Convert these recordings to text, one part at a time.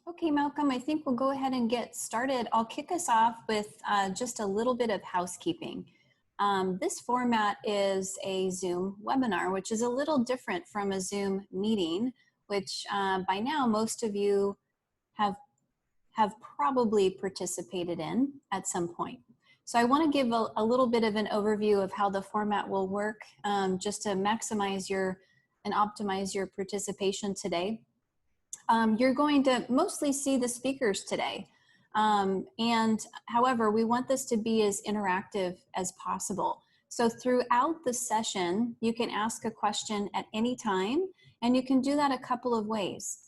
Okay, Malcolm, I think we'll go ahead and get started. I'll kick us off with just a little bit of housekeeping. This format is a Zoom webinar, which is a little different from a Zoom meeting, which by now most of you have probably participated in at some point. So I want to give a little bit of an overview of how the format will work, just to maximize and optimize your participation today. You're going to mostly see the speakers today. And however, we want this to be as interactive as possible. So throughout the session, you can ask a question at any time, and you can do that a couple of ways.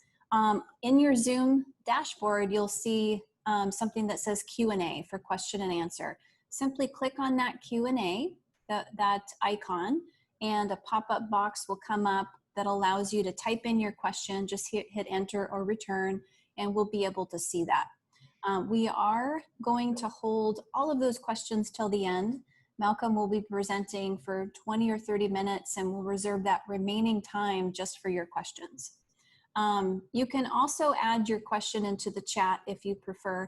In your Zoom dashboard, you'll see something that says Q&A for question and answer. Simply click on that Q&A, that icon, and a pop-up box will come up that allows you to type in your question. Just hit enter or return, and we'll be able to see that. We are going to hold all of those questions till the end. Malcolm will be presenting for 20 or 30 minutes, and we'll reserve that remaining time just for your questions. You can also add your question into the chat if you prefer,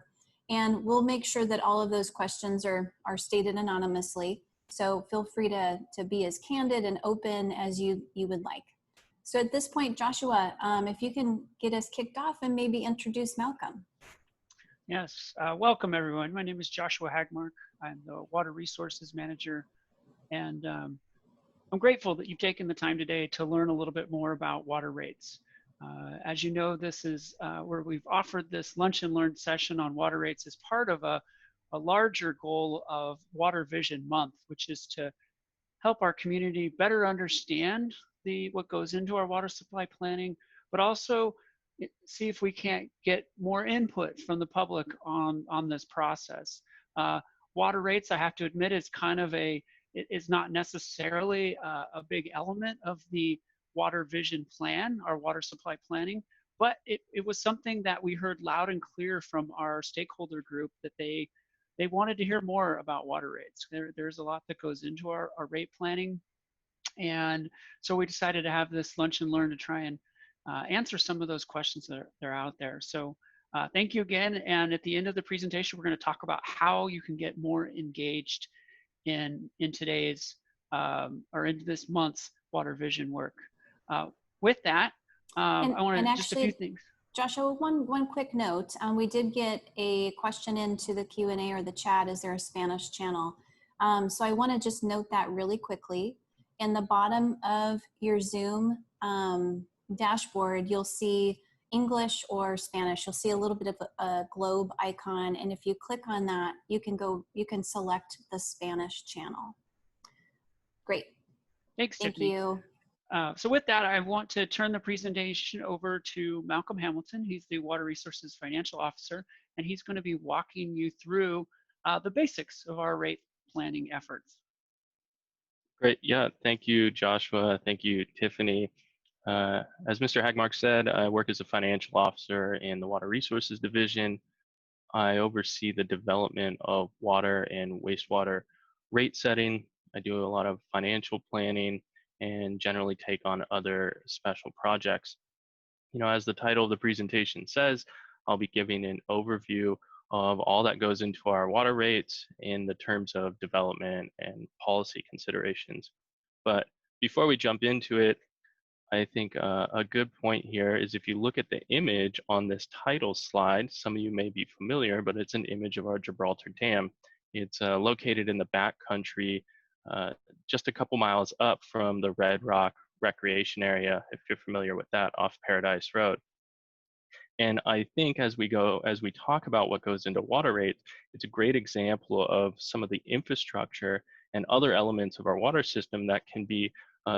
and we'll make sure that all of those questions are stated anonymously. So feel free to be as candid and open as you would like. So at this point, Joshua, if you can get us kicked off and maybe introduce Malcolm. Yes, welcome everyone. My name is Joshua Hagmark. I'm the Water Resources Manager, and I'm grateful that you've taken the time today to learn a little bit more about water rates. As you know, this is where we've offered this Lunch and Learn session on water rates as part of a larger goal of Water Vision Month, which is to help our community better understand what goes into our water supply planning, but also see if we can't get more input from the public on this process. Water rates, I have to admit, is kind of is not necessarily a big element of the Water Vision Plan, our water supply planning, but it was something that we heard loud and clear from our stakeholder group that they wanted to hear more about water rates. There's a lot that goes into our rate planning. And so we decided to have this Lunch and Learn to try and answer some of those questions that are out there. So thank you again. And at the end of the presentation, we're going to talk about how you can get more engaged in today's or into this month's Water Vision work. With that, I want to just a few things. Joshua, one quick note. We did get a question into the Q&A or the chat. Is there a Spanish channel? So I want to just note that really quickly. In the bottom of your Zoom dashboard, you'll see English or Spanish. You'll see a little bit of a globe icon, and if you click on that, you can select the Spanish channel. Great. Thanks, Thank Tiffany. you. So with that, I want to turn the presentation over to Malcolm Hamilton. He's the Water Resources Financial Officer, and he's going to be walking you through the basics of our rate planning efforts. Great. Yeah, thank you, Joshua. Thank you, Tiffany. As Mr. Hagmark said, I work as a financial officer in the Water Resources Division. I oversee the development of water and wastewater rate setting. I do a lot of financial planning and generally take on other special projects. You know, as the title of the presentation says, I'll be giving an overview of all that goes into our water rates in the terms of development and policy considerations. But before we jump into it, I think a good point here is if you look at the image on this title slide, some of you may be familiar, but it's an image of our Gibraltar Dam. It's located in the back country, just a couple miles up from the Red Rock Recreation Area, if you're familiar with that, off Paradise Road. And I think as we talk about what goes into water rates, it's a great example of some of the infrastructure and other elements of our water system that can be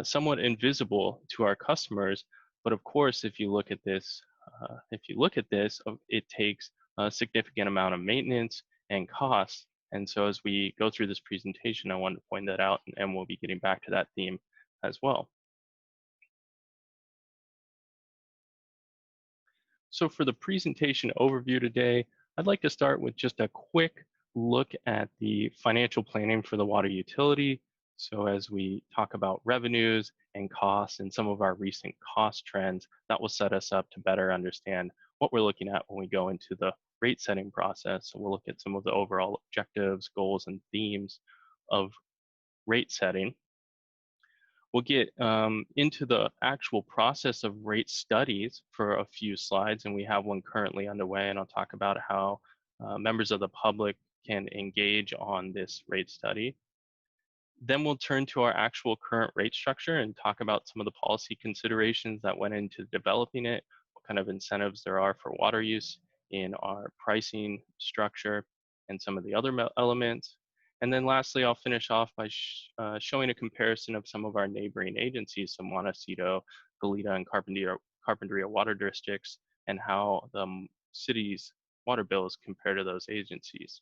somewhat invisible to our customers. But of course, if you look at this, it takes a significant amount of maintenance and costs. And so as we go through this presentation, I wanted to point that out, and we'll be getting back to that theme as well. So for the presentation overview today, I'd like to start with just a quick look at the financial planning for the water utility. So as we talk about revenues and costs and some of our recent cost trends, that will set us up to better understand what we're looking at when we go into the rate setting process. So we'll look at some of the overall objectives, goals, and themes of rate setting. We'll get into the actual process of rate studies for a few slides, and we have one currently underway, and I'll talk about how members of the public can engage on this rate study. Then we'll turn to our actual current rate structure and talk about some of the policy considerations that went into developing it, what kind of incentives there are for water use in our pricing structure, and some of the other elements. And then lastly, I'll finish off by showing a comparison of some of our neighboring agencies, so Montecito, Goleta, and Carpinteria water districts, and how the city's water bills compare to those agencies.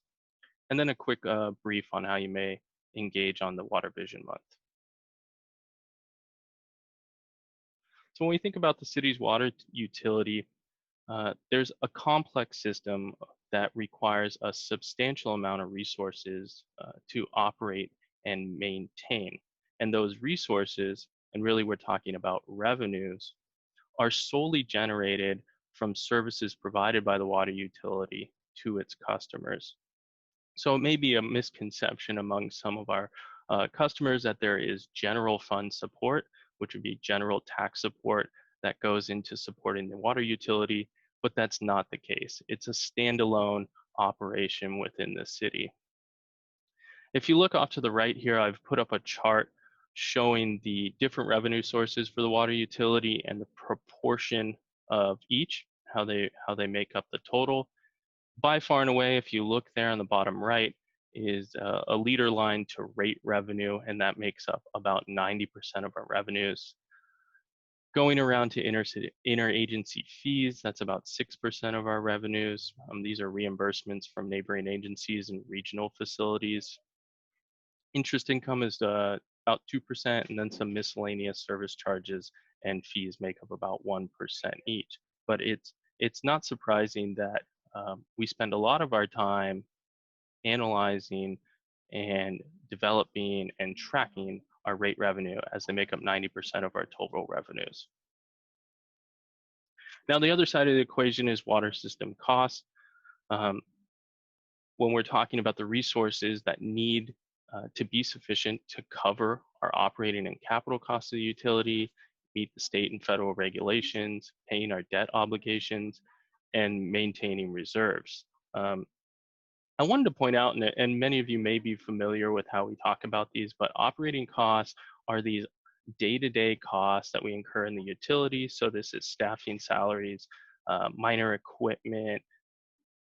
And then a quick brief on how you may engage on the Water Vision Month. So when we think about the city's water utility, there's a complex system that requires a substantial amount of resources to operate and maintain. And those resources, and really we're talking about revenues, are solely generated from services provided by the water utility to its customers. So it may be a misconception among some of our customers that there is general fund support, which would be general tax support that goes into supporting the water utility, but that's not the case. It's a standalone operation within the city. If you look off to the right here, I've put up a chart showing the different revenue sources for the water utility and the proportion of each, how they make up the total. By far and away, if you look there on the bottom right, is a leader line to rate revenue, and that makes up about 90% of our revenues. Going around to interagency fees, that's about 6% of our revenues. These are reimbursements from neighboring agencies and regional facilities. Interest income is about 2%, and then some miscellaneous service charges and fees make up about 1% each. But it's not surprising that we spend a lot of our time analyzing and developing and tracking our rate revenue, as they make up 90% of our total revenues. Now, the other side of the equation is water system costs. When we're talking about the resources that need to be sufficient to cover our operating and capital costs of the utility, meet the state and federal regulations, paying our debt obligations, and maintaining reserves. I wanted to point out, and many of you may be familiar with how we talk about these, but operating costs are these day-to-day costs that we incur in the utility. So this is staffing salaries, minor equipment,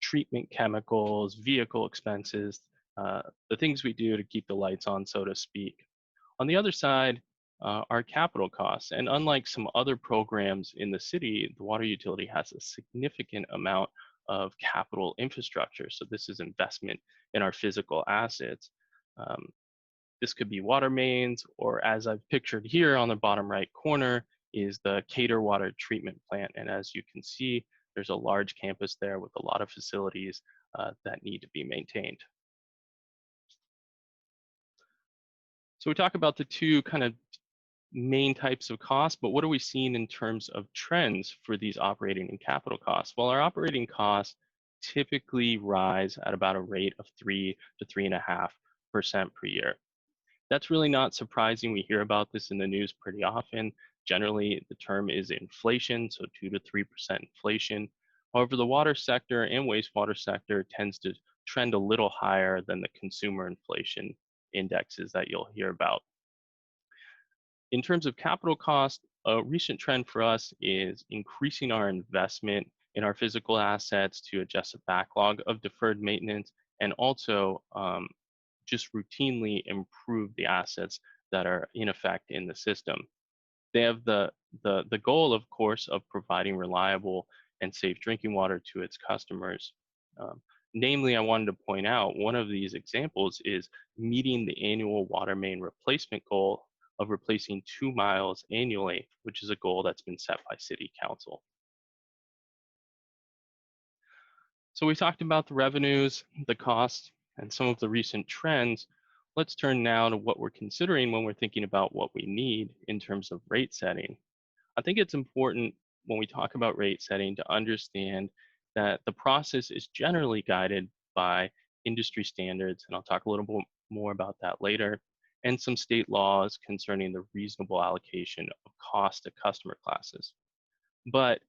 treatment chemicals, vehicle expenses, the things we do to keep the lights on, so to speak. On the other side are capital costs. And unlike some other programs in the city, the water utility has a significant amount of capital infrastructure. So this is investment in our physical assets. This could be water mains, or as I've pictured here on the bottom right corner is the Cater water treatment plant. And as you can see, there's a large campus there with a lot of facilities that need to be maintained. So we talk about the two kind of main types of costs, but what are we seeing in terms of trends for these operating and capital costs? Well, our operating costs typically rise at about a rate of 3 to 3.5% per year. That's really not surprising. We hear about this in the news pretty often. Generally, the term is inflation, so 2 to 3% inflation. However, the water sector and wastewater sector tends to trend a little higher than the consumer inflation indexes that you'll hear about. In terms of capital cost, a recent trend for us is increasing our investment in our physical assets to adjust a backlog of deferred maintenance, and also just routinely improve the assets that are in effect in the system. They have the goal, of course, of providing reliable and safe drinking water to its customers. Namely, I wanted to point out one of these examples is meeting the annual water main replacement goal of replacing 2 miles annually, which is a goal that's been set by City Council. So we talked about the revenues, the costs, and some of the recent trends. let's turn now to what we're considering when we're thinking about what we need in terms of rate setting. I think it's important when we talk about rate setting to understand that the process is generally guided by industry standards, and I'll talk a little bit more about that later, and some state laws concerning the reasonable allocation of cost to customer classes. But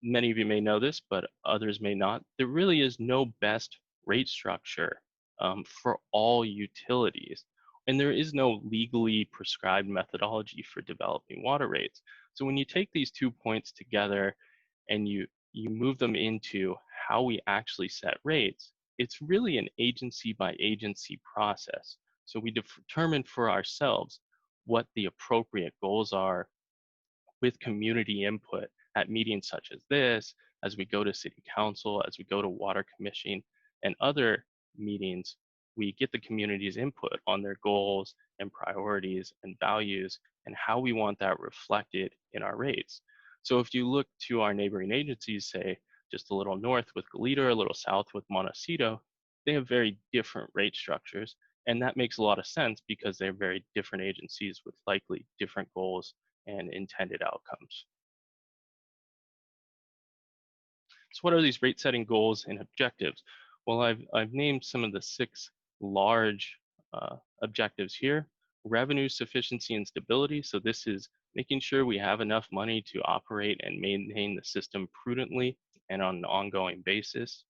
many of you may know this, but others may not. There really is no best rate structure for all utilities. And there is no legally prescribed methodology for developing water rates. So when you take these 2 points together and you move them into how we actually set rates, it's really an agency by agency process. So we determine for ourselves what the appropriate goals are with community input at meetings such as this, as we go to city council, as we go to water commission and other meetings, we get the community's input on their goals and priorities and values and how we want that reflected in our rates. So if you look to our neighboring agencies, say just a little north with Goleta, a little south with Montecito, they have very different rate structures. And that makes a lot of sense because they're very different agencies with likely different goals and intended outcomes. So what are these rate setting goals and objectives? Well, I've named some of the 6 large objectives here. Revenue sufficiency and stability. So this is making sure we have enough money to operate and maintain the system prudently and on an ongoing basis.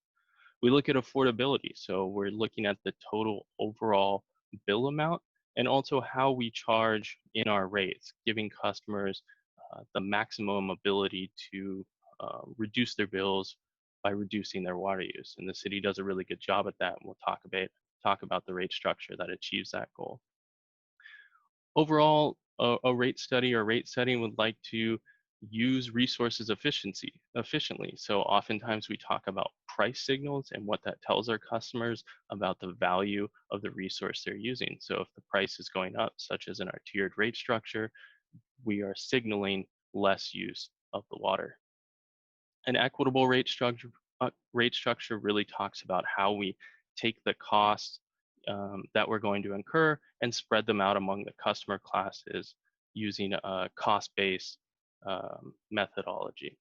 We look at affordability. So we're looking at the total overall bill amount and also how we charge in our rates, giving customers the maximum ability to reduce their bills by reducing their water use. And the city does a really good job at that. And we'll talk about the rate structure that achieves that goal. Overall, a rate study or rate setting would like to use resources efficiently. So oftentimes we talk about price signals and what that tells our customers about the value of the resource they're using. So if the price is going up, such as in our tiered rate structure, we are signaling less use of the water. An equitable rate structure really talks about how we take the costs that we're going to incur and spread them out among the customer classes using a cost-based methodology.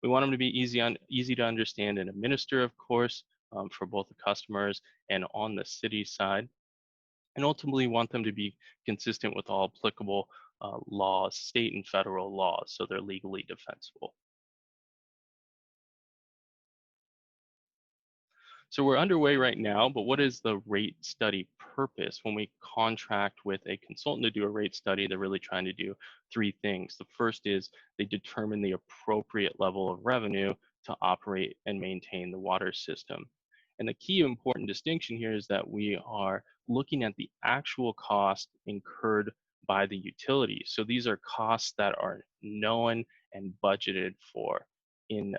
We want them to be easy to understand and administer, of course, for both the customers and on the city side, and ultimately want them to be consistent with all applicable laws, state and federal laws, so they're legally defensible. So we're underway right now, but what is the rate study purpose? When we contract with a consultant to do a rate study, they're really trying to do 3 things. The first is they determine the appropriate level of revenue to operate and maintain the water system. And the key important distinction here is that we are looking at the actual cost incurred by the utility. So these are costs that are known and budgeted for in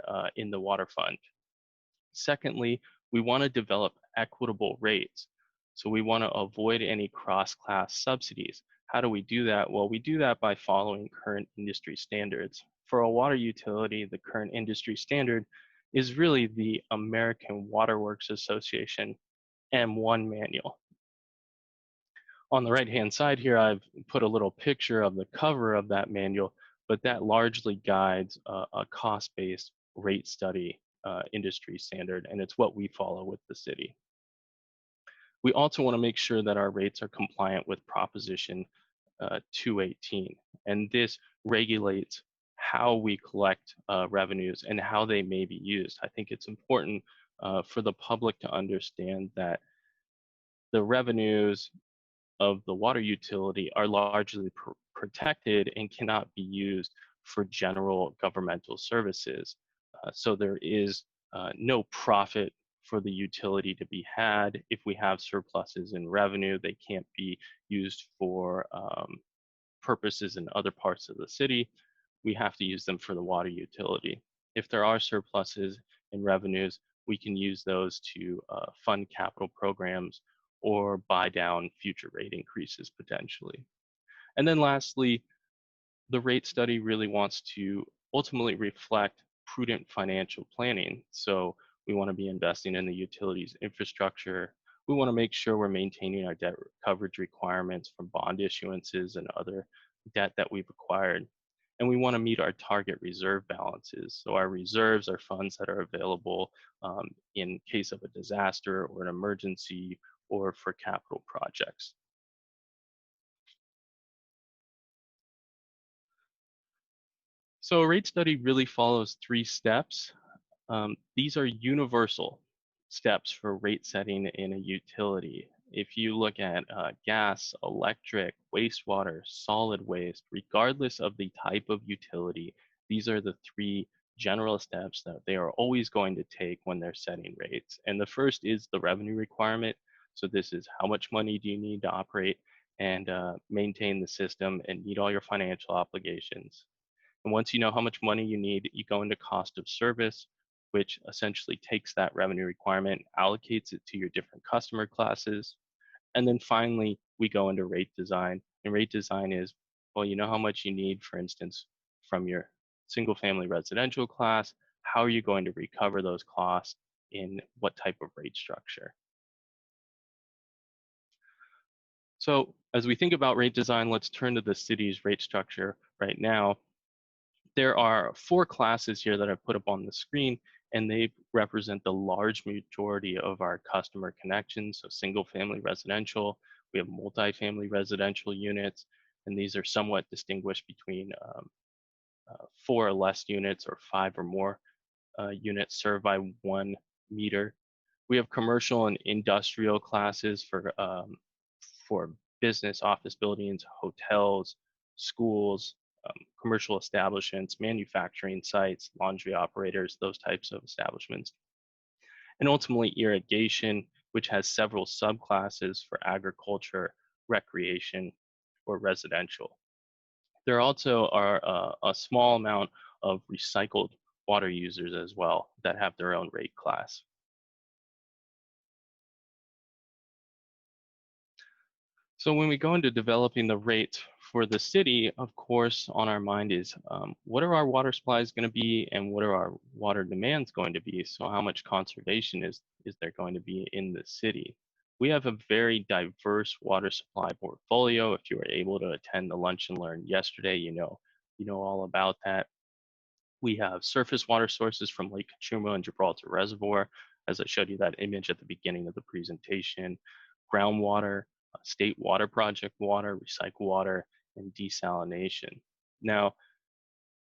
the water fund. Secondly, we want to develop equitable rates. So we want to avoid any cross-class subsidies. How do we do that? Well, we do that by following current industry standards. For a water utility, the current industry standard is really the American Water Works Association M1 manual. On the right-hand side here, I've put a little picture of the cover of that manual, but that largely guides a cost-based rate study industry standard, and it's what we follow with the city. We also want to make sure that our rates are compliant with Proposition 218, and this regulates how we collect revenues and how they may be used. I think it's important for the public to understand that the revenues of the water utility are largely protected and cannot be used for general governmental services. So there is no profit for the utility to be had. If we have surpluses in revenue, they can't be used for purposes in other parts of the city. We have to use them for the water utility. If there are surpluses in revenues, we can use those to fund capital programs or buy down future rate increases potentially. And then lastly, the rate study really wants to ultimately reflect prudent financial planning. So we want to be investing in the utilities infrastructure. we want to make sure we're maintaining our debt coverage requirements from bond issuances and other debt that we've acquired. And we want to meet our target reserve balances. So our reserves are funds that are available in case of a disaster or an emergency or for capital projects. So a rate study really follows 3 steps. These are universal steps for rate setting in a utility. If you look at gas, electric, wastewater, solid waste, regardless of the type of utility, these are the 3 general steps that they are always going to take when they're setting rates. And the first is the revenue requirement. So this is how much money do you need to operate and maintain the system and meet all your financial obligations. And once you know how much money you need, you go into cost of service, which essentially takes that revenue requirement, allocates it to your different customer classes. And then finally, we go into rate design. And rate design is, well, you know how much you need, for instance, from your single family residential class. How are you going to recover those costs in what type of rate structure? So as we think about rate design, let's turn to the city's rate structure right now. There are 4 classes here that I've put up on the screen, and they represent the large majority of our customer connections. So single family residential, we have multifamily residential units, and these are somewhat distinguished between 4 or less units or 5 or more units served by 1 meter. We have commercial and industrial classes for business, office buildings, hotels, schools, commercial establishments, manufacturing sites, laundry operators, those types of establishments. And ultimately irrigation, which has several subclasses for agriculture, recreation, or residential. There also are a small amount of recycled water users as well that have their own rate class. So when we go into developing the rate for the city, of course, on our mind is what are our water supplies going to be and what are our water demands going to be? So how much conservation is there going to be in the city? We have a very diverse water supply portfolio. If you were able to attend the lunch and learn yesterday, you know all about that. We have surface water sources from Lake Cachuma and Gibraltar Reservoir, as I showed you that image at the beginning of the presentation, groundwater, state water project water, recycle water, and desalination. Now,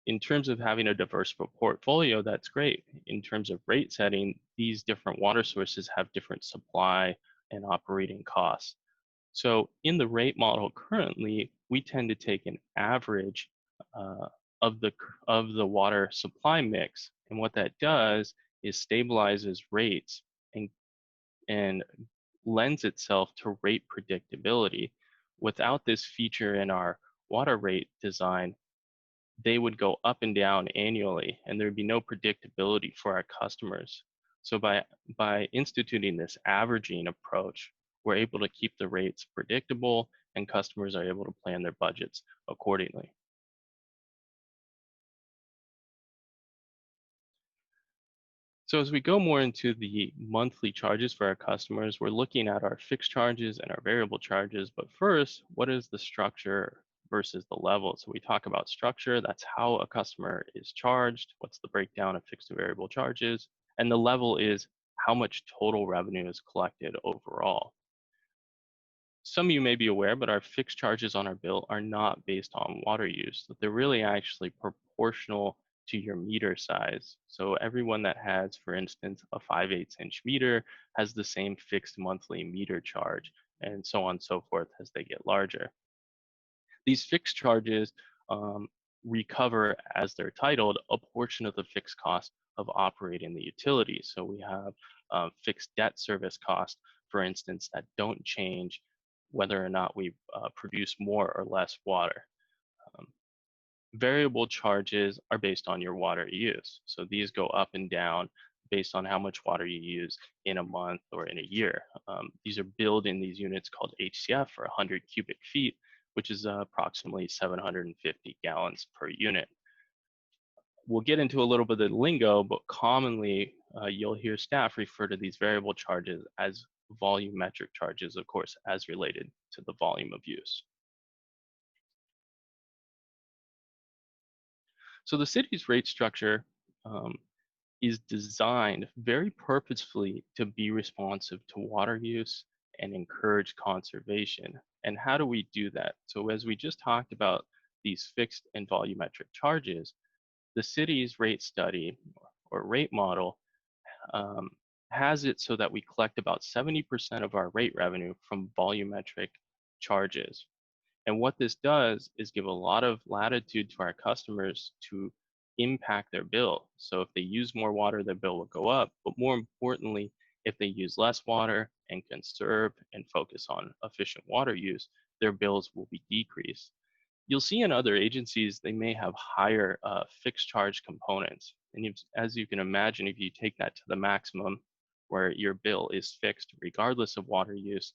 in terms of having a diverse portfolio, that's great. In terms of rate setting, these different water sources have different supply and operating costs. So in the rate model currently, we tend to take an average of the water supply mix, and what that does is stabilizes rates and lends itself to rate predictability. Without this feature in our water rate design, they would go up and down annually, and there would be no predictability for our customers. So by instituting this averaging approach, we're able to keep the rates predictable, and customers are able to plan their budgets accordingly. So as we go more into the monthly charges for our customers, we're looking at our fixed charges and our variable charges. But first, what is the structure versus the level? So we talk about structure, that's how a customer is charged, what's the breakdown of fixed and variable charges, and the level is how much total revenue is collected overall. Some of you may be aware, but our fixed charges on our bill are not based on water use. They're really actually proportional to your meter size. So everyone that has, for instance, a 5/8 inch meter has the same fixed monthly meter charge, and so on and so forth as they get larger. These fixed charges recover, as they're titled, a portion of the fixed cost of operating the utility. So we have fixed debt service costs, for instance, that don't change whether or not we produce more or less water. Variable charges are based on your water use. So these go up and down based on how much water you use in a month or in a year. These are billed in these units called HCF, or 100 cubic feet, which is approximately 750 gallons per unit. We'll get into a little bit of the lingo, but commonly you'll hear staff refer to these variable charges as volumetric charges, of course, as related to the volume of use. So the city's rate structure is designed very purposefully to be responsive to water use and encourage conservation. And how do we do that? So as we just talked about these fixed and volumetric charges, the city's rate study or rate model has it so that we collect about 70% of our rate revenue from volumetric charges. And what this does is give a lot of latitude to our customers to impact their bill. So if they use more water, their bill will go up. But more importantly, if they use less water and conserve and focus on efficient water use, their bills will be decreased. You'll see in other agencies, they may have higher fixed charge components. And as you can imagine, if you take that to the maximum, where your bill is fixed regardless of water use,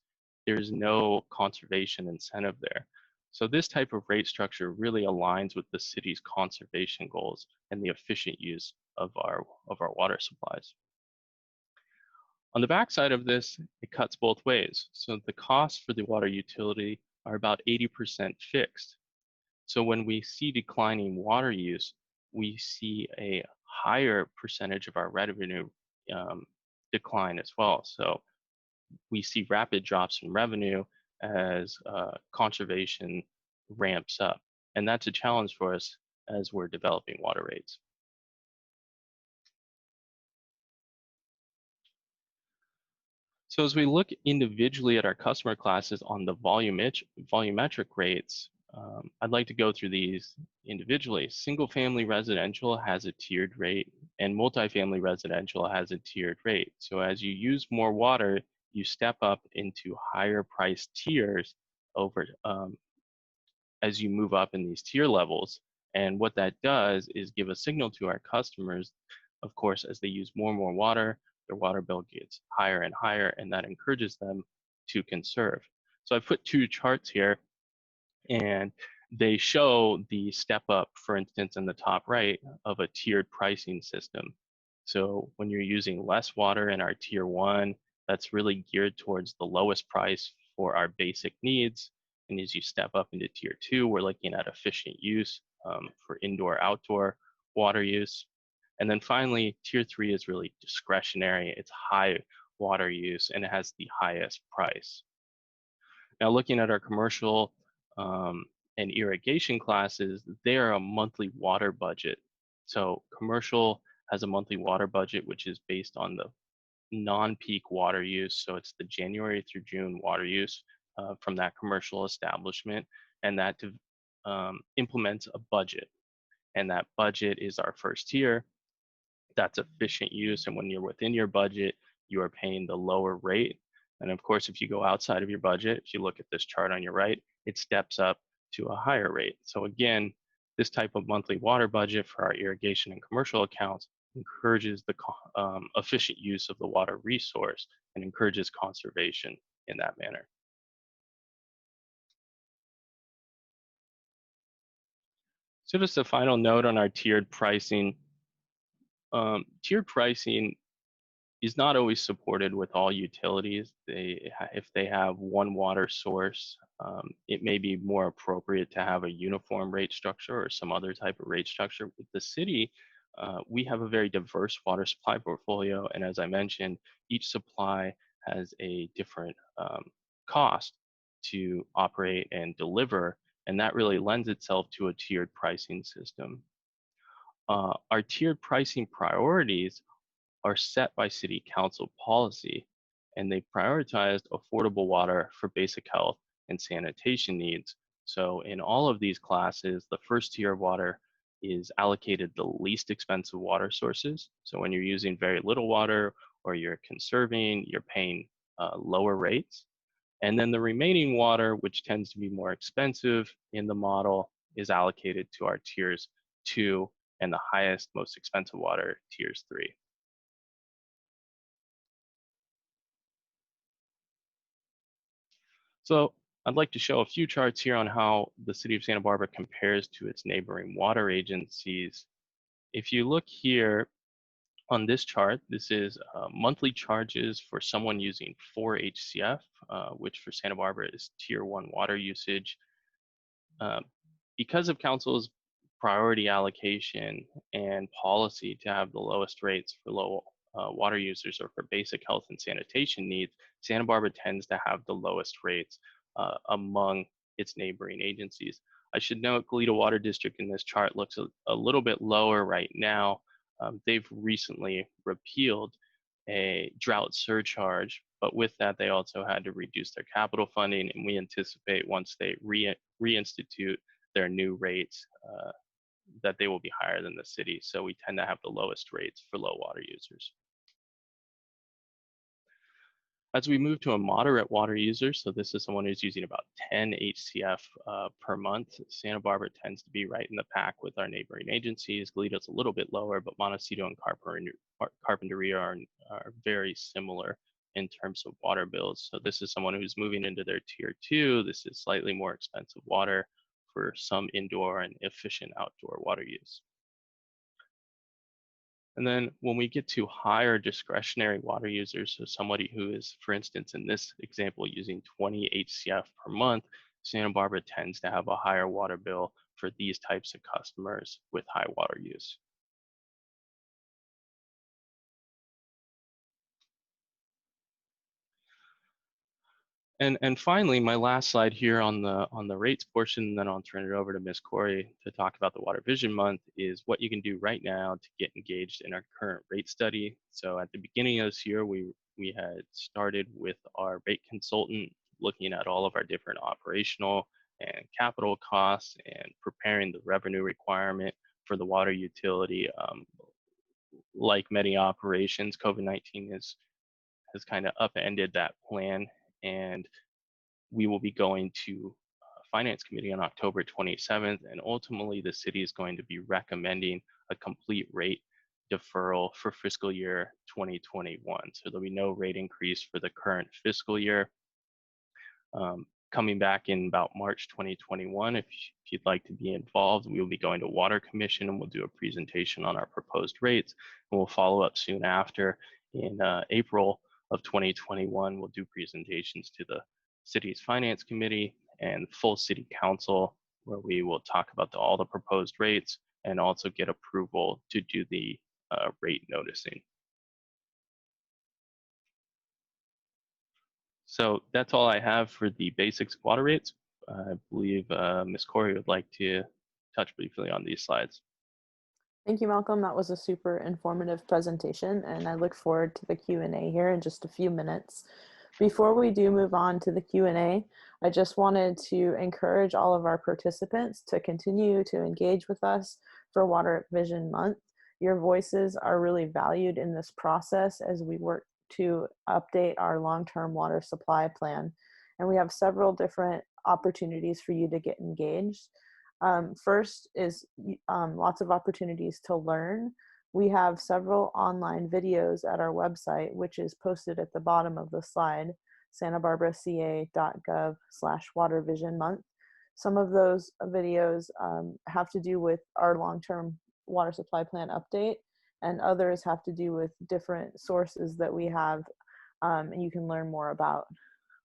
there's no conservation incentive there. So this type of rate structure really aligns with the city's conservation goals and the efficient use of our water supplies. On the backside of this, it cuts both ways. So the costs for the water utility are about 80% fixed. So when we see declining water use, we see a higher percentage of our revenue decline as well. So we see rapid drops in revenue as conservation ramps up. And that's a challenge for us as we're developing water rates. So as we look individually at our customer classes on the volumetric rates, I'd like to go through these individually. Single family residential has a tiered rate and multifamily residential has a tiered rate. So as you use more water, you step up into higher price tiers over as you move up in these tier levels. And what that does is give a signal to our customers, of course, as they use more and more water, their water bill gets higher and higher, and that encourages them to conserve. So I put two charts here, and they show the step up, for instance, in the top right of a tiered pricing system. So when you're using less water in our tier 1, that's really geared towards the lowest price for our basic needs. And as you step up into tier 2, we're looking at efficient use for indoor, outdoor water use. And then finally, tier 3 is really discretionary. It's high water use and it has the highest price. Now looking at our commercial and irrigation classes, they are a monthly water budget. So commercial has a monthly water budget, which is based on the non-peak water use. So it's the January through June water use from that commercial establishment, and that implements a budget. And that budget is our first tier. That's efficient use. And when you're within your budget, you are paying the lower rate. And of course, if you go outside of your budget, if you look at this chart on your right, it steps up to a higher rate. So again, this type of monthly water budget for our irrigation and commercial accounts encourages the efficient use of the water resource and encourages conservation in that manner. So just a final note on our tiered pricing. Tiered pricing is not always supported with all utilities. If they have one water source, it may be more appropriate to have a uniform rate structure or some other type of rate structure. With the city, we have a very diverse water supply portfolio, and as I mentioned, each supply has a different cost to operate and deliver, and that really lends itself to a tiered pricing system. Our tiered pricing priorities are set by city council policy, and they prioritized affordable water for basic health and sanitation needs. So in all of these classes, the first tier of water is allocated the least expensive water sources. So when you're using very little water or you're conserving, you're paying lower rates. And then the remaining water, which tends to be more expensive in the model, is allocated to our tiers 2 and the highest, most expensive water, tiers 3. So I'd like to show a few charts here on how the city of Santa Barbara compares to its neighboring water agencies. If you look here On this chart, this is monthly charges for someone using 4 HCF, which for Santa Barbara is tier 1 water usage. Because of council's priority allocation and policy to have the lowest rates for low water users or for basic health and sanitation needs, Santa Barbara tends to have the lowest rates among its neighboring agencies. I should note Goleta Water District in this chart looks a little bit lower right now. They've recently repealed a drought surcharge, but with that, they also had to reduce their capital funding, and we anticipate once they reinstitute their new rates that they will be higher than the city. So we tend to have the lowest rates for low water users. As we move to a moderate water user, so this is someone who's using about 10 HCF per month, Santa Barbara tends to be right in the pack with our neighboring agencies. Goleta's a little bit lower, but Montecito and Carpinteria are very similar in terms of water bills. So this is someone who's moving into their tier 2. This is slightly more expensive water for some indoor and efficient outdoor water use. And then when we get to higher discretionary water users, so somebody who is, for instance, in this example, using 20 HCF per month, Santa Barbara tends to have a higher water bill for these types of customers with high water use. And finally, my last slide here on the rates portion, and then I'll turn it over to Ms. Corey to talk about the Water Vision Month, is what you can do right now to get engaged in our current rate study. So at the beginning of this year, we had started with our rate consultant looking at all of our different operational and capital costs and preparing the revenue requirement for the water utility. Like many operations, COVID-19 has kind of upended that plan, and we will be going to Finance Committee on October 27th, and ultimately the city is going to be recommending a complete rate deferral for fiscal year 2021. So there'll be no rate increase for the current fiscal year. Coming back in about March 2021, if you'd like to be involved, we will be going to Water Commission and we'll do a presentation on our proposed rates, and we'll follow up soon after in April of 2021. We'll do presentations to the city's finance committee and full city council, where we will talk about all the proposed rates and also get approval to do the rate noticing. So that's all I have for the basics of water rates. I believe Ms. Corey would like to touch briefly on these slides. Thank you, Malcolm. That was a super informative presentation, and I look forward to the Q&A here in just a few minutes. Before we do move on to the Q&A, I just wanted to encourage all of our participants to continue to engage with us for Water Vision Month. Your voices are really valued in this process as we work to update our long-term water supply plan. And we have several different opportunities for you to get engaged. First is lots of opportunities to learn. We have several online videos at our website, which is posted at the bottom of the slide, santabarbaraca.gov/watervisionmonth. Some of those videos have to do with our long-term water supply plan update, and others have to do with different sources that we have and you can learn more about.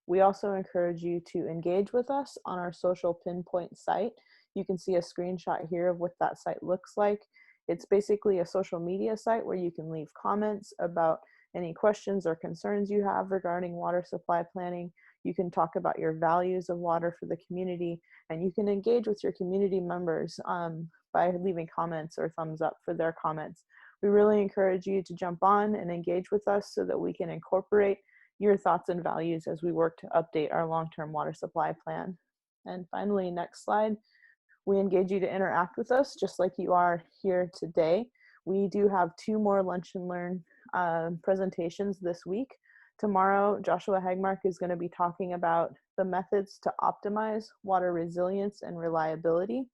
We also encourage you to engage with us on our Social Pinpoint site. You can see a screenshot here of what that site looks like. It's basically a social media site where you can leave comments about any questions or concerns you have regarding water supply planning. You can talk about your values of water for the community, and you can engage with your community members by leaving comments or thumbs up for their comments. We really encourage you to jump on and engage with us so that we can incorporate your thoughts and values as we work to update our long-term water supply plan. And finally, next slide. We engage you to interact with us just like you are here today. We do have 2 more Lunch and Learn presentations this week. Tomorrow, Joshua Hagmark is going to be talking about the methods to optimize water resilience and reliability.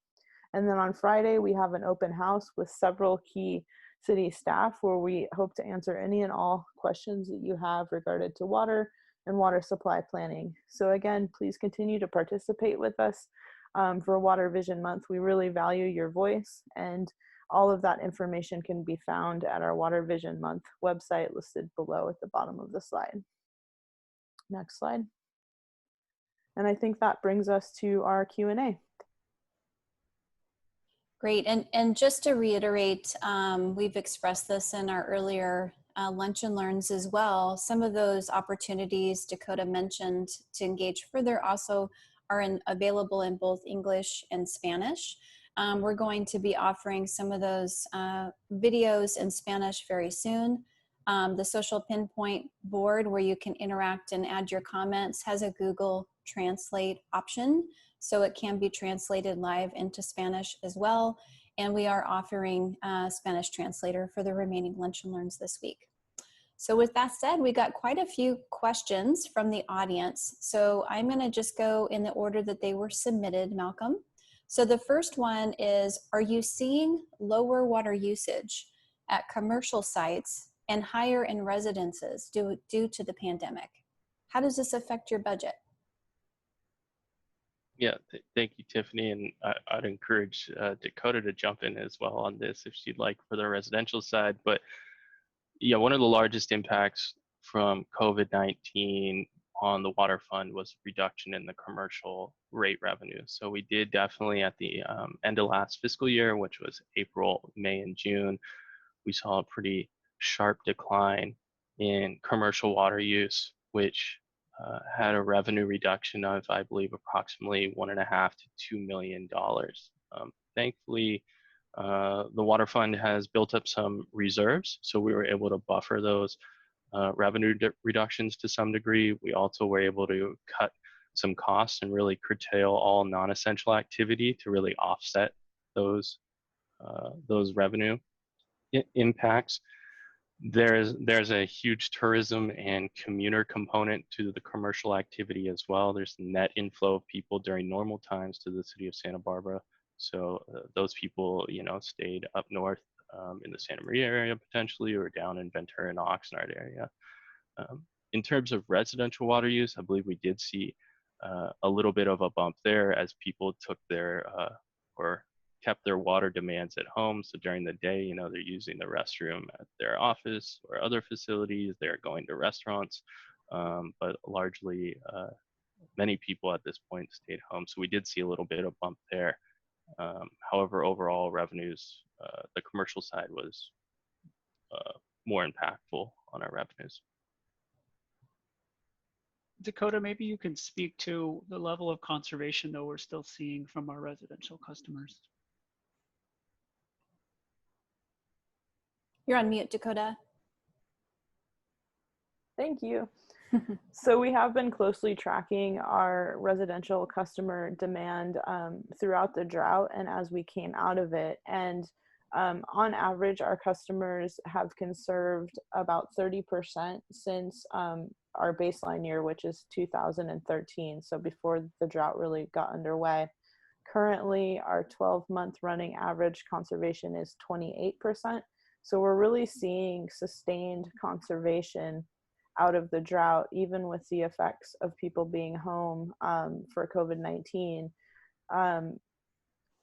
And then on Friday, we have an open house with several key city staff where we hope to answer any and all questions that you have regarding to water and water supply planning. So again, please continue to participate with us for Water Vision Month. We really value your voice, and all of that information can be found at our Water Vision Month website listed below at the bottom of the slide. Next slide. And I think that brings us to our Q&A. Great, and just to reiterate, we've expressed this in our earlier lunch and learns as well. Some of those opportunities Dakota mentioned to engage further also are available in both English and Spanish. We're going to be offering some of those videos in Spanish very soon. The Social Pinpoint board, where you can interact and add your comments, has a Google Translate option, so it can be translated live into Spanish as well. And we are offering a Spanish translator for the remaining lunch and learns this week. So with that said, we got quite a few questions from the audience. So I'm going to just go in the order that they were submitted, Malcolm. So the first one is, are you seeing lower water usage at commercial sites and higher in residences due to the pandemic? How does this affect your budget? Yeah, thank you, Tiffany. And I'd encourage Dakota to jump in as well on this if she'd like for the residential side. But yeah, one of the largest impacts from COVID-19 on the water fund was reduction in the commercial rate revenue. So we did definitely at the end of last fiscal year, which was April, May, and June, we saw a pretty sharp decline in commercial water use, which had a revenue reduction of, I believe, approximately $1.5 to $2 million. Thankfully, the water fund has built up some reserves, so we were able to buffer those revenue reductions to some degree. We also were able to cut some costs and really curtail all non-essential activity to really offset those revenue impacts. There's a huge tourism and commuter component to the commercial activity as well. There's net inflow of people during normal times to the city of Santa Barbara. So those people, stayed up north in the Santa Maria area potentially, or down in Ventura and Oxnard area. In terms of residential water use, I believe we did see a little bit of a bump there as people took their or kept their water demands at home. So during the day, they're using the restroom at their office or other facilities. They're going to restaurants, but largely many people at this point stayed home. So we did see a little bit of bump there. However, overall revenues, the commercial side was more impactful on our revenues. Dakota, maybe you can speak to the level of conservation though we're still seeing from our residential customers. You're on mute, Dakota. Thank you. So we have been closely tracking our residential customer demand throughout the drought and as we came out of it. And on average, our customers have conserved about 30% since our baseline year, which is 2013, so before the drought really got underway. Currently, our 12-month running average conservation is 28%. So we're really seeing sustained conservation out of the drought, even with the effects of people being home for COVID-19. And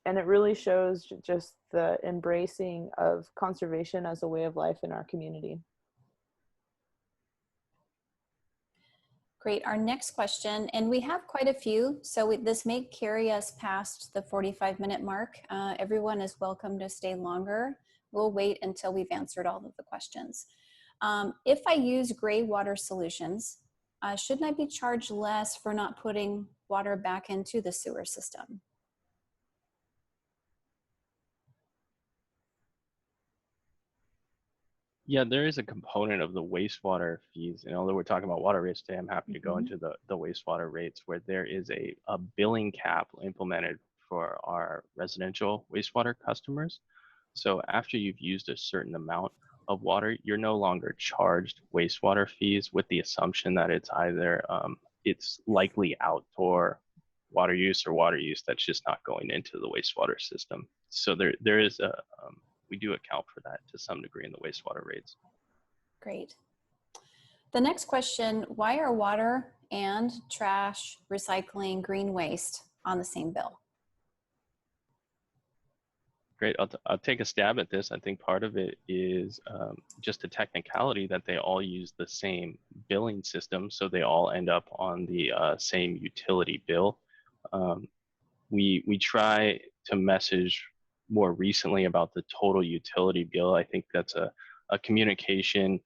it really shows just the embracing of conservation as a way of life in our community. Great. Our next question, and we have quite a few, so this may carry us past the 45-minute mark. Everyone is welcome to stay longer. We'll wait until we've answered all of the questions. If I use gray water solutions, shouldn't I be charged less for not putting water back into the sewer system? Yeah, there is a component of the wastewater fees. And although we're talking about water rates today, I'm happy to go into the wastewater rates, where there is a billing cap implemented for our residential wastewater customers. So after you've used a certain amount of water, you're no longer charged wastewater fees with the assumption that it's either it's likely outdoor water use or water use that's just not going into the wastewater system. So there is a we do account for that to some degree in the wastewater rates. Great. The next question, why are water and trash, recycling, green waste on the same bill? Great. I'll take a stab at this. I think part of it is just a technicality that they all use the same billing system, so they all end up on the same utility bill. We try to message more recently about the total utility bill. I think that's a communication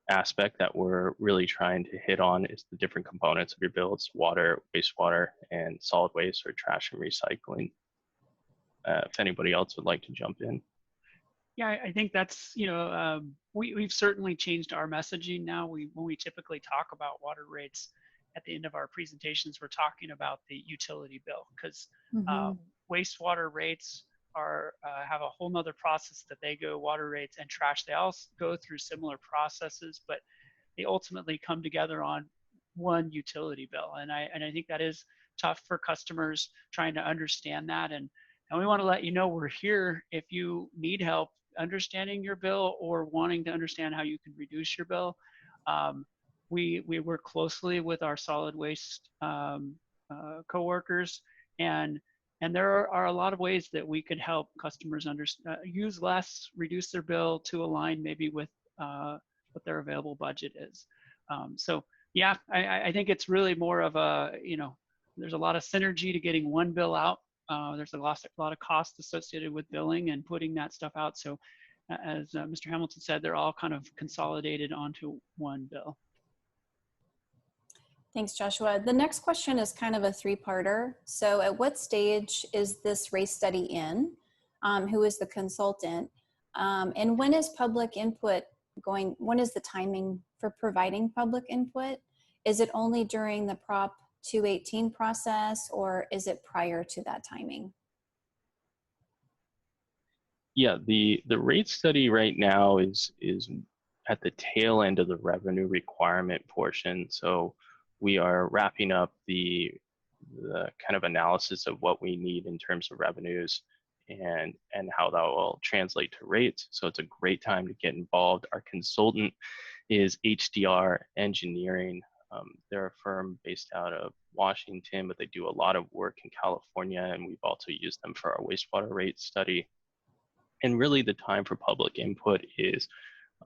aspect that we're really trying to hit on, is the different components of your bill. It's water, wastewater, and solid waste or trash and recycling. If anybody else would like to jump in. Yeah, I think that's, we've certainly changed our messaging now. When we typically talk about water rates at the end of our presentations, we're talking about the utility bill, because wastewater rates have a whole nother process that they go. Water rates and trash, they all go through similar processes, but they ultimately come together on one utility bill. And I think that is tough for customers trying to understand that. And we want to let you know we're here if you need help understanding your bill or wanting to understand how you can reduce your bill. We work closely with our solid waste coworkers, and there are a lot of ways that we could help customers use less, reduce their bill to align maybe with what their available budget is. So yeah, I think it's really more of a, there's a lot of synergy to getting one bill out. There's a lot of cost associated with billing and putting that stuff out. So as Mr. Hamilton said, they're all kind of consolidated onto one bill. Thanks, Joshua. The next question is kind of a three-parter. So at what stage is this rate study in? Who is the consultant? And when is public input going? When is the timing for providing public input? Is it only during the Prop 218 process, or is it prior to that timing? Yeah, the rate study right now is at the tail end of the revenue requirement portion. So we are wrapping up the kind of analysis of what we need in terms of revenues and how that will translate to rates. So it's a great time to get involved. Our consultant is HDR Engineering. They're a firm based out of Washington, but they do a lot of work in California, and we've also used them for our wastewater rate study. And really the time for public input is,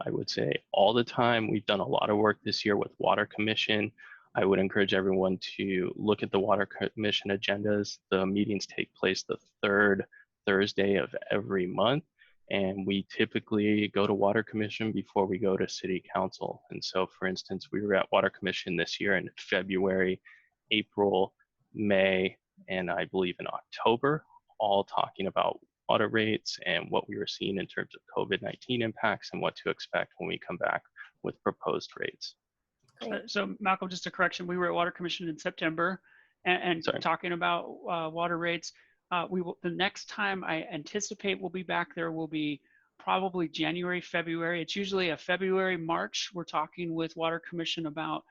I would say, all the time. We've done a lot of work this year with Water Commission. I would encourage everyone to look at the Water Commission agendas. The meetings take place the third Thursday of every month. And we typically go to Water Commission before we go to City Council. And so, for instance, we were at Water Commission this year in February, April, May, and I believe in October, all talking about water rates and what we were seeing in terms of COVID-19 impacts and what to expect when we come back with proposed rates. So Malcolm, just a correction, we were at Water Commission in September and talking about water rates. The next time I anticipate we'll be back there will be probably January, February. It's usually a February, March. We're talking with Water Commission about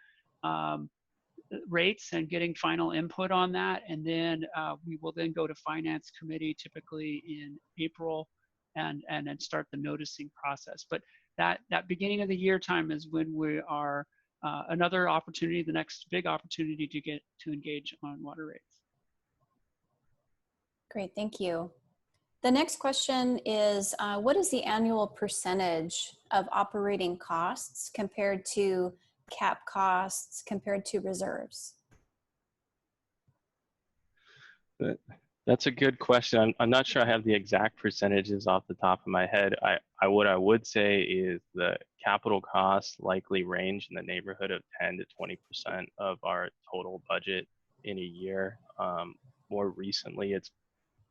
rates and getting final input on that. And then we will then go to Finance Committee typically in April and then start the noticing process. But that beginning of the year time is when we are another opportunity, the next big opportunity to get to engage on water rates. Great, thank you. The next question is, what is the annual percentage of operating costs compared to cap costs compared to reserves? That's a good question. I'm not sure I have the exact percentages off the top of my head. What I would say is the capital costs likely range in the neighborhood of 10 to 20% of our total budget in a year. More recently, it's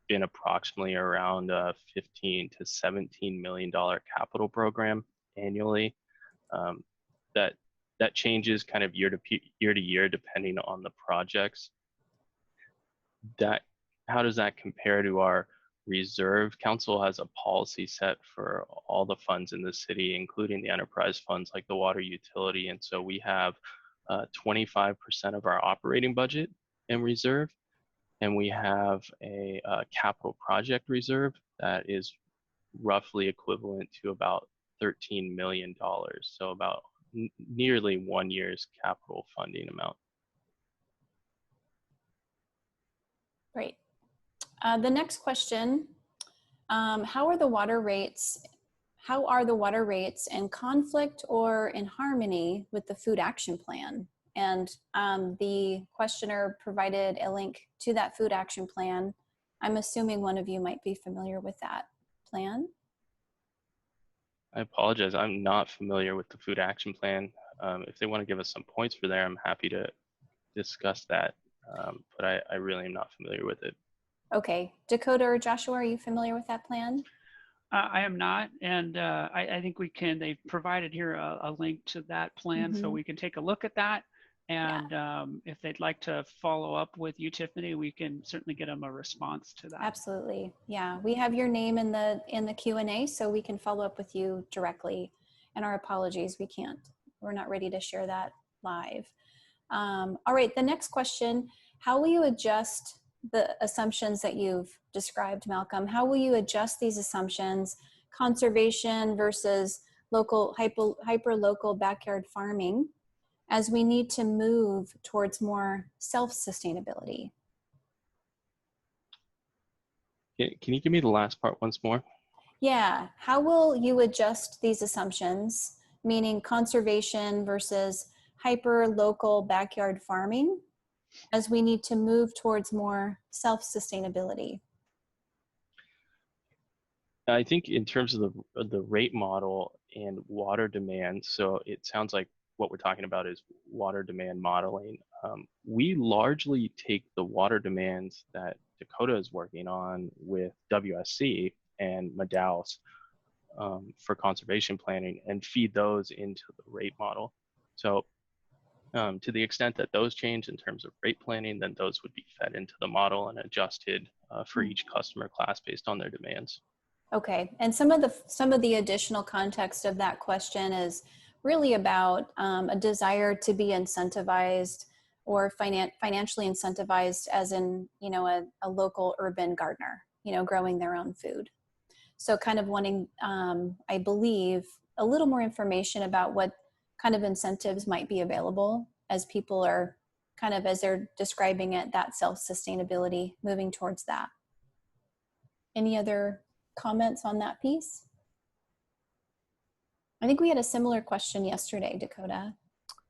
been approximately around a $15 to $17 million capital program annually. That changes kind of year to year depending on the projects. How does that compare to our reserve? Council has a policy set for all the funds in the city, including the enterprise funds like the water utility. And so we have 25% of our operating budget in reserve. And we have a capital project reserve that is roughly equivalent to about $13 million. So about nearly 1 year's capital funding amount. Great. The next question, how are the water rates? How are the water rates in conflict or in harmony with the food action plan? And the questioner provided a link to that food action plan. I'm assuming one of you might be familiar with that plan. I apologize. I'm not familiar with the food action plan. If they want to give us some points for there, I'm happy to discuss that. But I really am not familiar with it. Okay, Dakota or Joshua, are you familiar with that plan? I am not, and I think we can. They've provided here a link to that plan, so we can take a look at that. And if they'd like to follow up with you, Tiffany, we can certainly get them a response to that. Absolutely, yeah. We have your name in the Q&A, so we can follow up with you directly. And our apologies, we can't. We're not ready to share that live. All right, the next question: how will you adjust the assumptions that you've described, Malcolm? How will you adjust these assumptions, conservation versus local, hyper-local backyard farming, as we need to move towards more self-sustainability? Can you give me the last part once more? Yeah, how will you adjust these assumptions, meaning conservation versus hyper-local backyard farming, as we need to move towards more self-sustainability? I think in terms of the rate model and water demand, so it sounds like what we're talking about is water demand modeling. We largely take the water demands that Dakota is working on with WSC and Madaus for conservation planning and feed those into the rate model. So to the extent that those change in terms of rate planning, then those would be fed into the model and adjusted for each customer class based on their demands. Okay, and some of the additional context of that question is really about a desire to be incentivized or financially incentivized, as in, you know, a local urban gardener, you know, growing their own food. So kind of wanting, I believe, a little more information about what kind of incentives might be available as people are kind of, as they're describing it, that self-sustainability, moving towards that. Any other comments on that piece? I think we had a similar question yesterday, Dakota.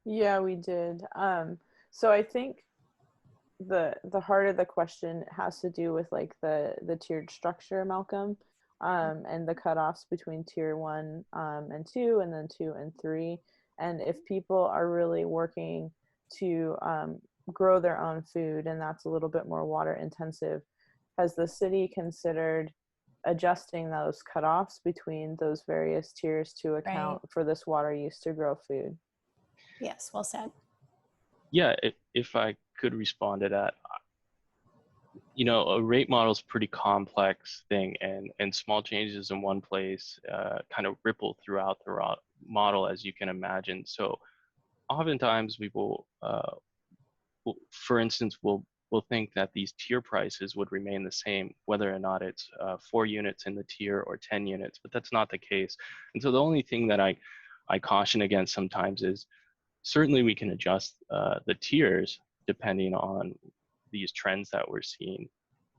Yeah, we did. So I think the heart of the question has to do with like the tiered structure, Malcolm, and the cutoffs between tier 1 and 2, and then 2 and 3. And if people are really working to grow their own food, and that's a little bit more water intensive, has the city considered adjusting those cutoffs between those various tiers to account for this water use to grow food? Yes, well said. Yeah, if I could respond to that, you know, a rate model is a pretty complex thing, and small changes in one place kind of ripple throughout the model, as you can imagine. So oftentimes we will, for instance, we'll think that these tier prices would remain the same, whether or not it's 4 units in the tier or 10 units, but that's not the case. And so the only thing that I caution against sometimes is, certainly we can adjust the tiers depending on these trends that we're seeing,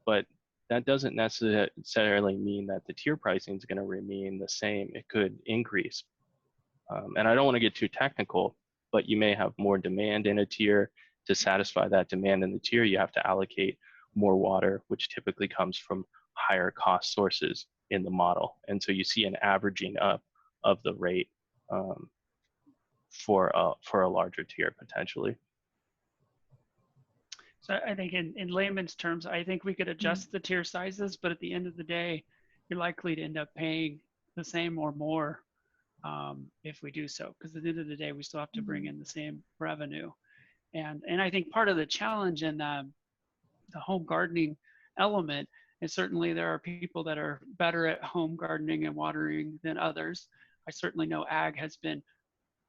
but that doesn't necessarily mean that the tier pricing is going to remain the same. It could increase. And I don't want to get too technical, but you may have more demand in a tier. To satisfy that demand in the tier, you have to allocate more water, which typically comes from higher cost sources in the model. And so you see an averaging up of the rate for a larger tier potentially. So I think in layman's terms, I think we could adjust the tier sizes, but at the end of the day, you're likely to end up paying the same or more if we do so, because at the end of the day, we still have to bring in the same revenue. And I think part of the challenge in the home gardening element is, certainly there are people that are better at home gardening and watering than others. I certainly know ag has been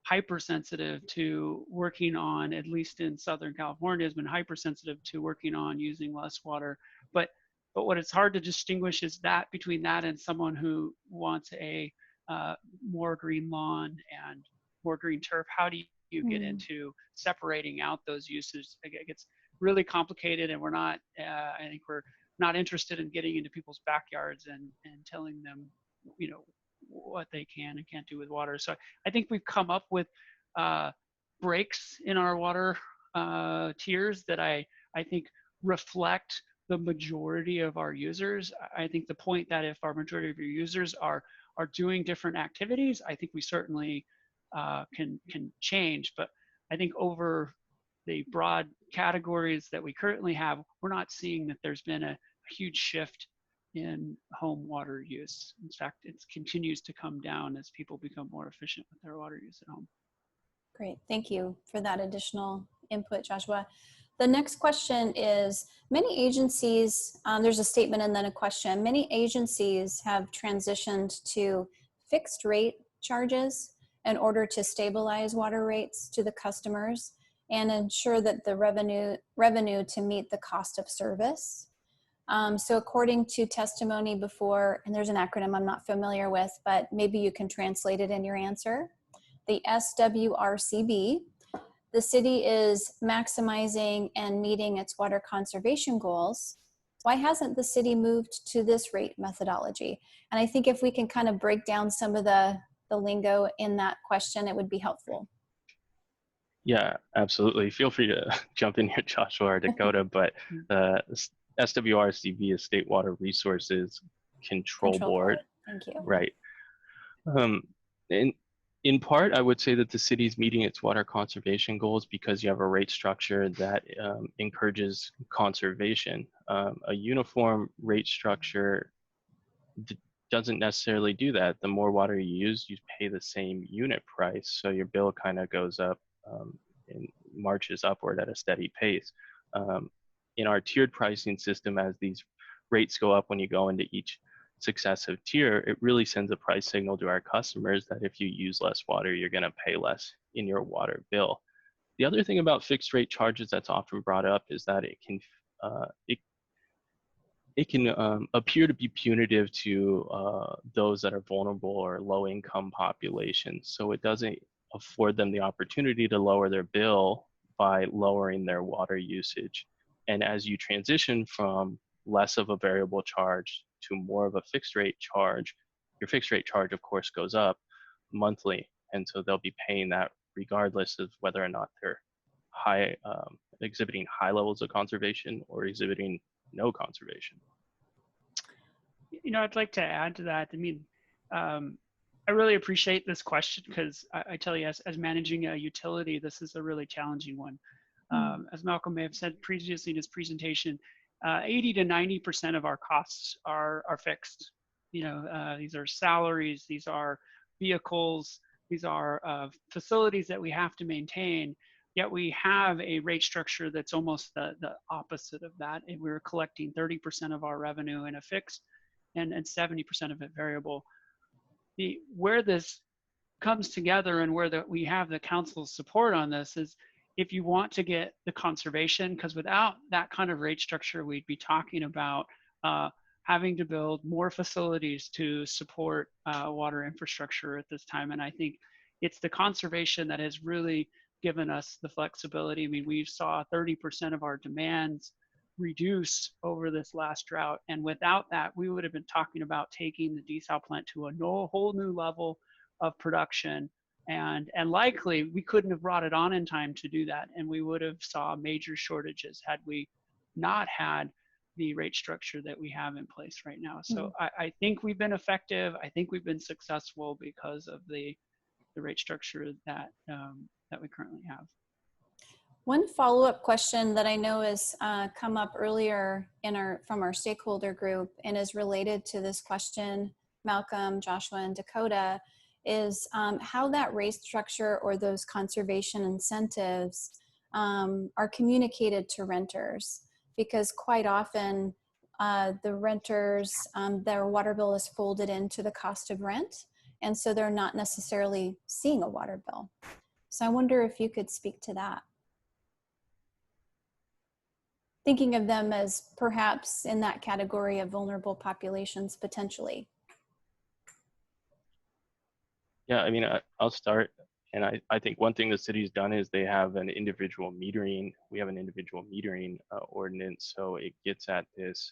hypersensitive to working on, at least in Southern California, has been hypersensitive to working on using less water. But what it's hard to distinguish is that between that and someone who wants a more green lawn and more green turf. How do you get into separating out those uses? It gets really complicated, and we're not, I think we're not interested in getting into people's backyards and telling them, you know, what they can and can't do with water. So I think we've come up with breaks in our water tiers that I think reflect the majority of our users. I think the point that if our majority of your users are doing different activities, I think we certainly can change. But I think over the broad categories that we currently have, we're not seeing that there's been a huge shift in home water use. In fact, it continues to come down as people become more efficient with their water use at home. Great, thank you for that additional input, Joshua. The next question is, many agencies, there's a statement and then a question. Many agencies have transitioned to fixed rate charges in order to stabilize water rates to the customers and ensure that the revenue to meet the cost of service. So according to testimony before, and there's an acronym I'm not familiar with, but maybe you can translate it in your answer, the SWRCB, the city is maximizing and meeting its water conservation goals. Why hasn't the city moved to this rate methodology? And I think if we can kind of break down some of the lingo in that question, it would be helpful. Yeah, absolutely. Feel free to jump in here, Joshua or Dakota, but the SWRCB is State Water Resources Control Board. Thank you. Right. In part, I would say that the city is meeting its water conservation goals because you have a rate structure that encourages conservation. A uniform rate structure doesn't necessarily do that. The more water you use, you pay the same unit price, so your bill kind of goes up and marches upward at a steady pace. In our tiered pricing system, as these rates go up when you go into each successive tier, it really sends a price signal to our customers that if you use less water, you're going to pay less in your water bill. The other thing about fixed rate charges that's often brought up is that it can appear to be punitive to those that are vulnerable or low income populations. So it doesn't afford them the opportunity to lower their bill by lowering their water usage. And as you transition from less of a variable charge to more of a fixed rate charge, your fixed rate charge, of course, goes up monthly. And so they'll be paying that regardless of whether or not they're exhibiting high levels of conservation or exhibiting no conservation. You know, I'd like to add to that. I mean, I really appreciate this question because I tell you, as managing a utility, this is a really challenging one. As Malcolm may have said previously in his presentation, 80 to 90% of our costs are fixed. You know, these are salaries, these are vehicles, these are facilities that we have to maintain. Yet we have a rate structure that's almost the opposite of that. And we're collecting 30% of our revenue in a fixed and 70% of it variable. Where this comes together and where we have the council's support on this is if you want to get the conservation, because without that kind of rate structure, we'd be talking about having to build more facilities to support water infrastructure at this time. And I think it's the conservation that has really given us the flexibility. I mean, we saw 30% of our demands reduce over this last drought. And without that, we would have been talking about taking the desal plant to a whole new level of production. And likely we couldn't have brought it on in time to do that. And we would have saw major shortages had we not had the rate structure that we have in place right now. So I think we've been effective. I think we've been successful because of the rate structure that we currently have. One follow-up question that I know has come up earlier from our stakeholder group and is related to this question, Malcolm, Joshua, and Dakota, is how that rate structure or those conservation incentives are communicated to renters. Because quite often the renters, their water bill is folded into the cost of rent, and so they're not necessarily seeing a water bill. So I wonder if you could speak to that. Thinking of them as perhaps in that category of vulnerable populations potentially. Yeah, I mean, I'll start, And I think one thing the city's done is they have an individual metering. We have an individual metering ordinance, so it gets at this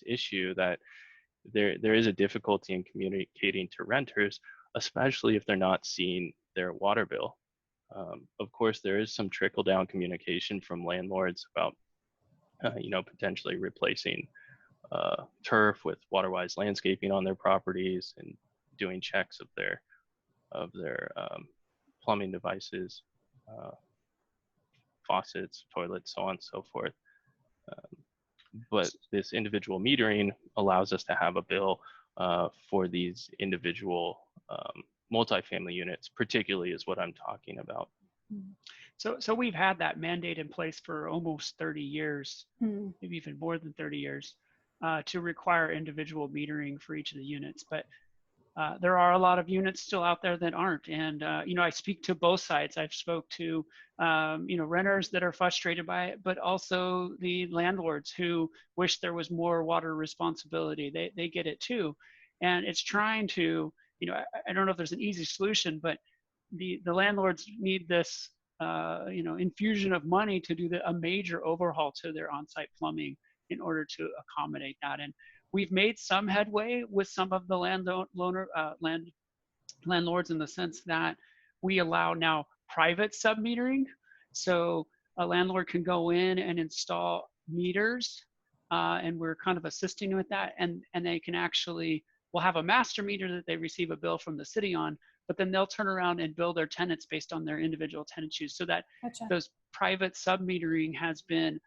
issue that there is a difficulty in communicating to renters, especially if they're not seeing their water bill. Of course, there is some trickle down communication from landlords about, potentially replacing turf with WaterWise landscaping on their properties and doing checks of their plumbing devices, faucets, toilets, so on and so forth. But this individual metering allows us to have a bill for these individual multifamily units, particularly is what I'm talking about. So we've had that mandate in place for almost 30 years, maybe even more than 30 years, to require individual metering for each of the units. But there are a lot of units still out there that aren't. And, I speak to both sides. I've spoke to, renters that are frustrated by it, but also the landlords who wish there was more water responsibility. They get it too. And it's trying to, I don't know if there's an easy solution, but the landlords need this, infusion of money to do a major overhaul to their on-site plumbing in order to accommodate that. And we've made some headway with some of the landlords in the sense that we allow now private submetering. So a landlord can go in and install meters, and we're kind of assisting with that. And they can actually, we'll have a master meter that they receive a bill from the city on, but then they'll turn around and bill their tenants based on their individual tenant use. So that those private submetering has been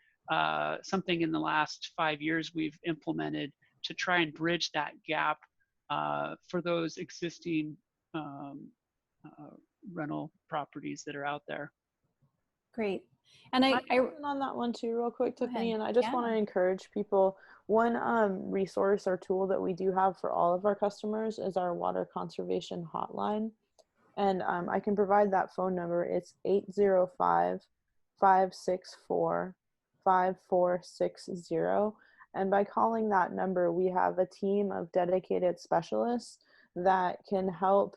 something in the last 5 years we've implemented to try and bridge that gap for those existing rental properties that are out there. Great. And I on that one too, real quick, Tiffany, and I just Yeah. want to encourage people. One resource or tool that we do have for all of our customers is our water conservation hotline. And I can provide that phone number. It's 805-564-5460. And by calling that number, we have a team of dedicated specialists that can help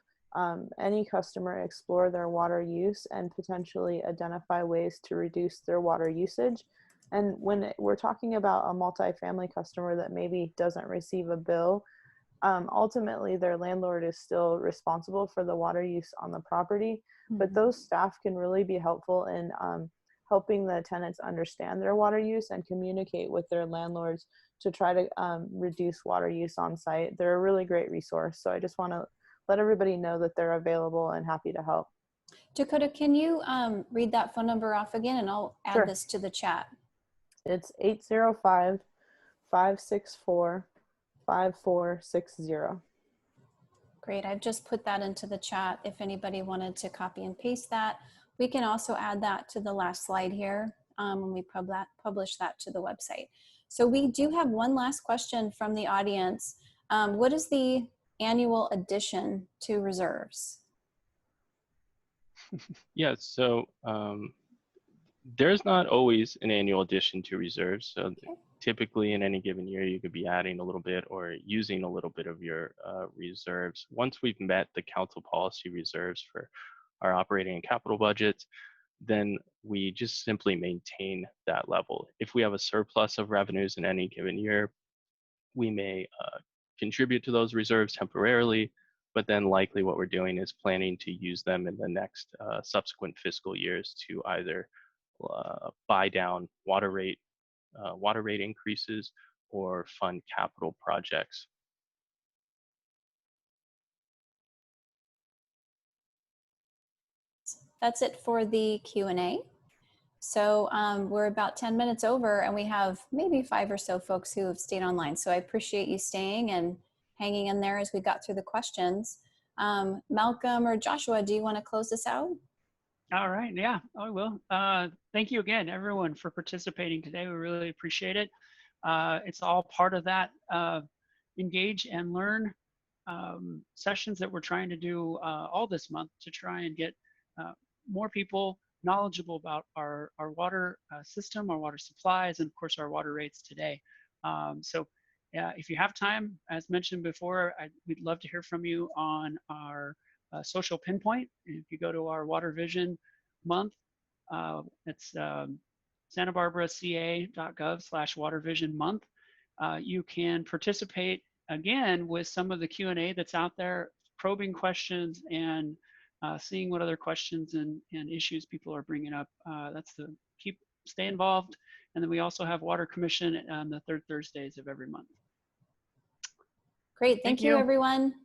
any customer explore their water use and potentially identify ways to reduce their water usage. And when we're talking about a multifamily customer that maybe doesn't receive a bill, ultimately their landlord is still responsible for the water use on the property. But those staff can really be helpful in helping the tenants understand their water use and communicate with their landlords to try to reduce water use on site. They're a really great resource. So I just want to let everybody know that they're available and happy to help. Dakota, can you read that phone number off again, and I'll add this to the chat. It's 805-564-5460. Great. I've just put that into the chat if anybody wanted to copy and paste that. We can also add that to the last slide here when we publish that to the website. So we do have one last question from the audience. What is the annual addition to reserves? Yeah, so there's not always an annual addition to reserves. So typically in any given year, you could be adding a little bit or using a little bit of your reserves. Once we've met the council policy reserves for our operating and capital budgets, then we just simply maintain that level. If we have a surplus of revenues in any given year, we may contribute to those reserves temporarily, but then likely what we're doing is planning to use them in the next subsequent fiscal years to either buy down water rate increases or fund capital projects. That's it for the Q&A. So we're about 10 minutes over, and we have maybe 5 or so folks who have stayed online. So I appreciate you staying and hanging in there as we got through the questions. Malcolm or Joshua, do you want to close this out? All right. Yeah, I will. Thank you again, everyone, for participating today. We really appreciate it. It's all part of that engage and learn sessions that we're trying to do all this month to try and get more people knowledgeable about our water system, our water supplies, and of course our water rates today. So if you have time, as mentioned before, we'd love to hear from you on our social pinpoint. If you go to our Water Vision month, it's santabarbaraca.gov/watervisionmonth. You can participate again with some of the Q&A that's out there, probing questions and seeing what other questions and issues people are bringing up. Stay involved. And then we also have Water Commission on the third Thursdays of every month. Great. Thank you, everyone.